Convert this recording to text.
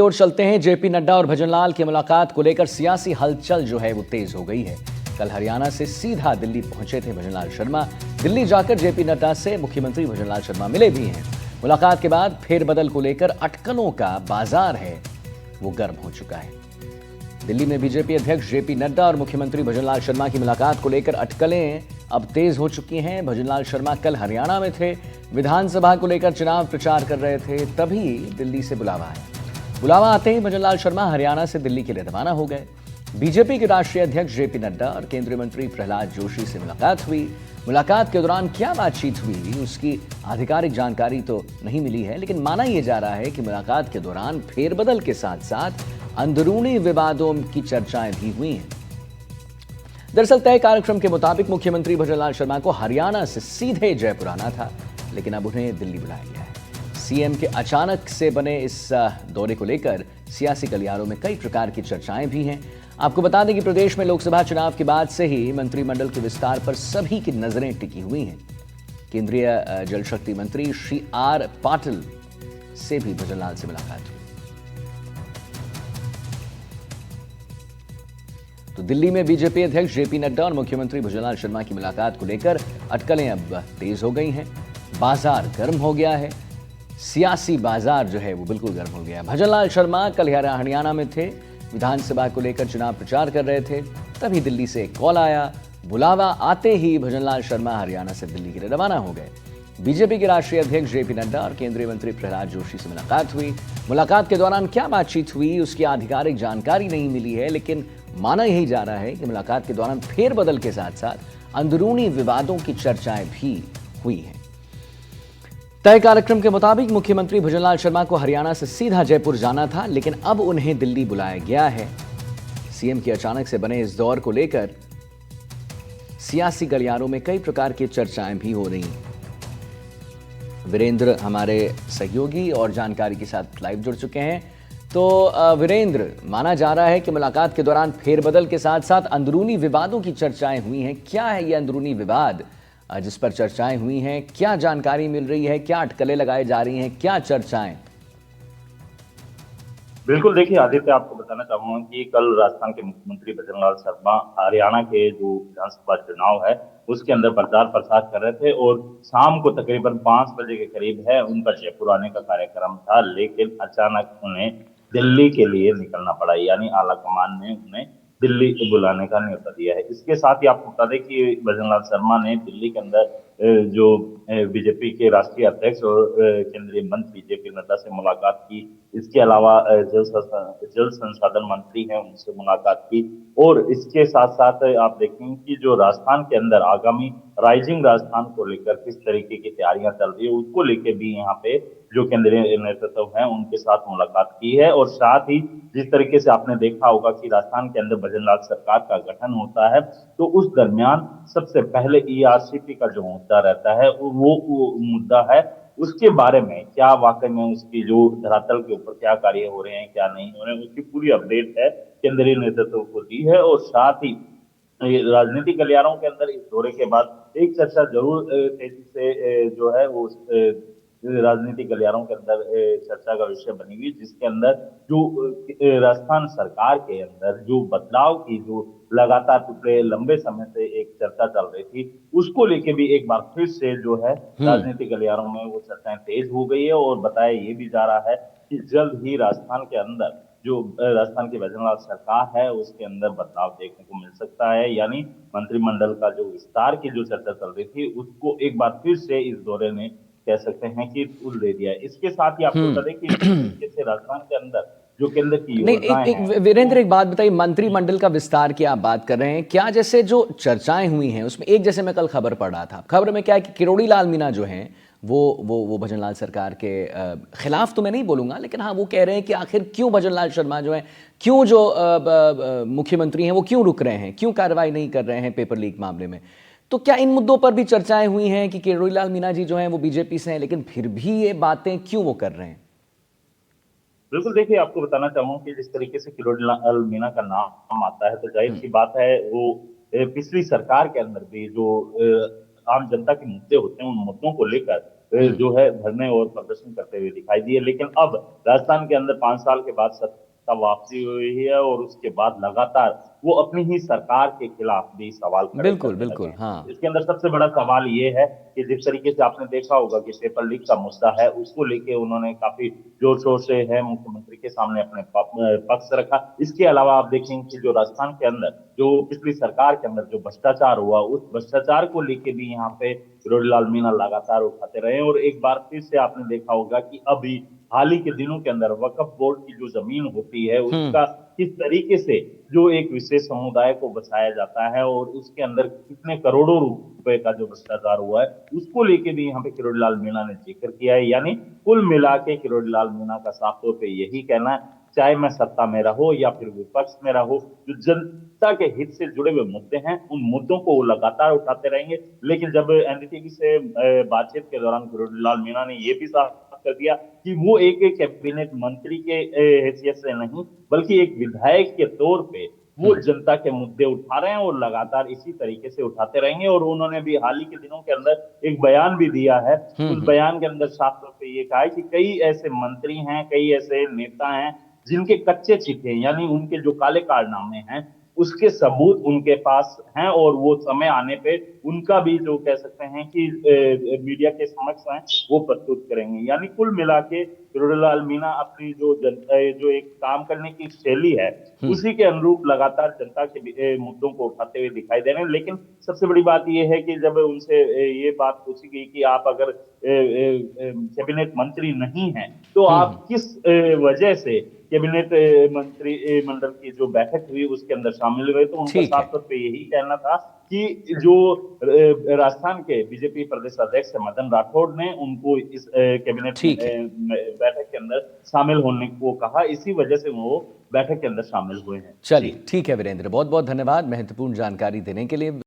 और चलते हैं। जेपी नड्डा और भजनलाल की मुलाकात को लेकर सियासी हलचल जो है वो तेज हो गई है। कल हरियाणा से सीधा दिल्ली पहुंचे थे भजनलाल शर्मा। दिल्ली जाकर जेपी नड्डा से मुख्यमंत्री भजनलाल शर्मा मिले भी हैं। मुलाकात के बाद फेरबदल को लेकर अटकलों का बाजार है वो गर्म हो चुका है। दिल्ली में बीजेपी अध्यक्ष जेपी नड्डा और मुख्यमंत्री भजनलाल शर्मा की मुलाकात को लेकर अटकलें अब तेज हो चुकी हैं। भजनलाल शर्मा कल हरियाणा में थे, विधानसभा को लेकर चुनाव प्रचार कर रहे थे, तभी दिल्ली से बुलावा आया। बुलावा आते ही भजनलाल शर्मा हरियाणा से दिल्ली के लिए रवाना हो गए। बीजेपी के राष्ट्रीय अध्यक्ष जेपी नड्डा और केंद्रीय मंत्री प्रहलाद जोशी से मुलाकात हुई। मुलाकात के दौरान क्या बातचीत हुई उसकी आधिकारिक जानकारी तो नहीं मिली है, लेकिन माना यह जा रहा है कि मुलाकात के दौरान फेरबदल के साथ साथ अंदरूनी विवादों की चर्चाएं भी हुई हैं। दरअसल तय कार्यक्रम के मुताबिक मुख्यमंत्री भजनलाल शर्मा को हरियाणा से सीधे जयपुर आना था, लेकिन अब उन्हें दिल्ली बुलाया गया है। सीएम के अचानक से बने इस दौरे को लेकर सियासी गलियारों में कई प्रकार की चर्चाएं भी हैं। आपको बता दें कि प्रदेश में लोकसभा चुनाव के बाद से ही मंत्रिमंडल के विस्तार पर सभी की नजरें टिकी हुई हैं। केंद्रीय जल शक्ति मंत्री श्री आर पाटिल से भी भजनलाल से मुलाकात हुई। तो दिल्ली में बीजेपी अध्यक्ष जेपी नड्डा और मुख्यमंत्री भजनलाल शर्मा की मुलाकात को लेकर अटकलें अब तेज हो गई हैं। बाजार गर्म हो गया है। सियासी बाजार जो है वो बिल्कुल गर्म हो गया। भजनलाल शर्मा कल हरियाणा में थे, विधानसभा को लेकर चुनाव प्रचार कर रहे थे, तभी दिल्ली से एक कॉल आया। बुलावा आते ही भजनलाल शर्मा हरियाणा से दिल्ली के लिए रवाना हो गए। बीजेपी के राष्ट्रीय अध्यक्ष जेपी नड्डा और केंद्रीय मंत्री प्रहलाद जोशी से मुलाकात हुई। मुलाकात के दौरान क्या बातचीत हुई उसकी आधिकारिक जानकारी नहीं मिली है, लेकिन माना यही जा रहा है कि मुलाकात के दौरान फेरबदल के साथ साथ अंदरूनी विवादों की चर्चाएं भी हुई हैं। तय कार्यक्रम के मुताबिक मुख्यमंत्री भजनलाल शर्मा को हरियाणा से सीधा जयपुर जाना था, लेकिन अब उन्हें दिल्ली बुलाया गया है। सीएम के अचानक से बने इस दौर को लेकर सियासी गलियारों में कई प्रकार की चर्चाएं भी हो रही हैं। वीरेंद्र हमारे सहयोगी और जानकारी के साथ लाइव जुड़ चुके हैं। तो वीरेंद्र, माना जा रहा है कि मुलाकात के दौरान फेरबदल के साथ साथ अंदरूनी विवादों की चर्चाएं हुई हैं। क्या है ये अंदरूनी विवाद जिस पर चर्चाएं हुई हैं? क्या जानकारी मिल रही है? क्या अटकलें लगाई जा रही हैं? क्या चर्चाएं? बिल्कुल, देखिए आदित्य, आपको बताना चाहूंगा कि कल राजस्थान के मुख्यमंत्री भजनलाल शर्मा हरियाणा के जो विधानसभा चुनाव है उसके अंदर प्रचार प्रसार कर रहे थे और शाम को तकरीबन 5 बजे के करीब है उनका जयपुर आने का कार्यक्रम था, लेकिन अचानक उन्हें दिल्ली के लिए निकलना पड़ा। यानी आला कमान ने उन्हें दिल्ली बुलाने का न्योता दिया है। इसके साथ ही आपको बता दें कि भजनलाल शर्मा ने दिल्ली के अंदर जो बीजेपी के राष्ट्रीय अध्यक्ष और केंद्रीय मंत्री जेपी नड्डा से मुलाकात की। इसके अलावा जल संसाधन मंत्री हैं उनसे मुलाकात की। और इसके साथ साथ आप देखेंगे कि जो राजस्थान के अंदर आगामी राइजिंग राजस्थान को लेकर किस तरीके की तैयारियां चल रही है उसको लेकर भी यहाँ पे जो केंद्रीय नेतृत्व है उनके साथ मुलाकात की है। और साथ ही जिस तरीके से आपने देखा होगा कि राजस्थान के अंदर भजनलाल सरकार का गठन होता है, तो उस दरमियान सबसे पहले ईआरसीपी का जो मुद्दा रहता है वो मुद्दा है। उसके बारे में क्या वाकई में उसकी जो धरातल के ऊपर क्या कार्य हो रहे हैं, क्या नहीं हो रहे हैं, उसकी पूरी अपडेट है केंद्रीय नेतृत्व को दी है। और साथ ही राजनीतिक गलियारों के अंदर इस दौरे के बाद एक चर्चा जरूर तेजी से जो है वो राजनीतिक गलियारों के अंदर चर्चा का विषय बनी हुई, जिसके अंदर जो राजस्थान सरकार के अंदर जो बदलाव की जो लगातार पिछले लंबे समय से एक चर्चा चल रही थी, उसको लेके भी एक बार फिर से जो है राजनीतिक गलियारों में वो चर्चाएं तेज हो गई है। और बताया ये भी जा रहा है कि जल्द ही राजस्थान के अंदर जो राजस्थान की भजनलाल सरकार है उसके अंदर बदलाव देखने को मिल सकता है। यानी मंत्रिमंडल का जो विस्तार की जो चर्चा चल रही थी उसको एक बार फिर से इस दौरे ने कह सकते हैं कि पुल दे दिया है। इसके साथ ही आपको बता दें कि जिस तरीके से राजस्थान के अंदर जो केंद्र की नहीं, योजनाएं एक हैं। वीरेंद्र, एक बात बताइए, मंत्रिमंडल का विस्तार की आप बात कर रहे हैं, क्या जैसे जो चर्चाएं हुई हैं उसमें एक, जैसे मैं कल खबर पढ़ रहा था, खबर में क्या है कि किरोड़ी लाल मीणा जो हैं वो भजनलाल सरकार के खिलाफ तो मैं नहीं बोलूंगा, लेकिन हाँ वो कह रहे हैं कि आखिर क्यों भजनलाल शर्मा जो है, क्यों जो मुख्यमंत्री हैं वो क्यों रुक रहे हैं, क्यों कार्रवाई नहीं कर रहे हैं पेपर लीक मामले में। तो क्या इन मुद्दों पर भी चर्चाएं हुई हैं कि किरोड़ी लाल मीणा जी जो हैं वो बीजेपी से हैं, लेकिन फिर भी ये बातें क्यों वो कर रहे हैं? बिल्कुल, देखिए आपको बताना चाहूंगा कि जिस तरीके से किरोड़ी लाल मीणा का नाम आता है तो जाहिर सी बात है वो पिछली सरकार के अंदर भी जो आम जनता के मुद्दे होते हैं उन मुद्दों को लेकर जो है धरने और प्रदर्शन करते हुए दिखाई दिए। लेकिन अब राजस्थान के अंदर 5 साल के बाद सत्ता वापसी हुई है और उसके बाद लगातार वो अपनी ही सरकार के खिलाफ भी सवाल खड़े बिल्कुल, करने लगे बिल्कुल, हैं। हाँ। इसके अंदर सबसे बड़ा सवाल ये है कि जिस तरीके से आपने देखा होगा कि पेपर लीक का मुद्दा है, उसको लेके उन्होंने काफी जोर शोर से है मुख्यमंत्री के सामने अपने पक्ष रखा। इसके अलावा आप देखेंगे कि जो राजस्थान के अंदर जो पिछली सरकार के अंदर जो भ्रष्टाचार हुआ, उस भ्रष्टाचार को लेके भी यहाँ पे किरोड़ीलाल मीणा लगातार उठाते रहे। और एक बार फिर से आपने देखा होगा कि अभी हाल ही के दिनों के अंदर वक्फ बोर्ड की जो जमीन होती है हम्म। उसका किस तरीके से जो एक विशेष समुदाय को बचाया जाता है और उसके अंदर कितने करोड़ों रुपए का जो भ्रष्टाचार हुआ है, उसको लेके भी यहाँ पे किरोड़ीलाल मीणा ने जिक्र किया है। यानी कुल मिला के किरोड़ीलाल मीणा का साफ तौर पे यही कहना है, चाहे मैं सत्ता में रहो या फिर विपक्ष में रहो, जो जनता के हित से जुड़े हुए मुद्दे हैं उन मुद्दों को वो लगातार उठाते रहेंगे। लेकिन जब एनडीटीवी से बातचीत के दौरान किरोड़ीलाल मीणा ने ये भी साफ कर दिया कि वो एक कैबिनेट मंत्री के हैसियत से नहीं बल्कि एक विधायक के तौर पे वो हम्म। जनता के मुद्दे उठा रहे हैं और लगातार इसी तरीके से उठाते रहेंगे। और उन्होंने भी हाल ही के दिनों के अंदर एक बयान भी दिया है। उस हम्म। बयान के अंदर साफ तौर पे ये कहा है कि कई ऐसे मंत्री हैं, कई ऐसे नेता हैं जिनके कच्चे चिट्ठे यानी उनके जो काले कारनामे हैं उसके सबूत उनके पास हैं और वो समय आने पे उनका भी जो कह सकते हैं कि मीडिया के समक्ष हैं वो प्रस्तुत करेंगे। यानी कुल मिला के किरोड़ीलाल मीणा अपनी जो एक काम करने की शैली है हम्म। उसी के अनुरूप लगातार जनता के मुद्दों को उठाते हुए दिखाई दे रहे हैं। लेकिन सबसे बड़ी बात यह है कि जब उनसे ये बात पूछी गई कि आप अगर कैबिनेट मंत्री नहीं हैं तो हम्म। आप किस वजह से कैबिनेट मंत्री मंडल की जो बैठक हुई उसके अंदर शामिल हुए, तो उनका ठीक साफ है। तौर पे यही कहना था कि जो राजस्थान के बीजेपी प्रदेश अध्यक्ष मदन राठौड़ ने उनको इस कैबिनेट ठीक है। बैठक के अंदर शामिल होने को कहा, इसी वजह से वो बैठक के अंदर शामिल हुए हैं। जी। चलिए, ठीक है वीरेंद्र, बहुत बहुत धन्यवाद महत्वपूर्ण जानकारी देने के लिए।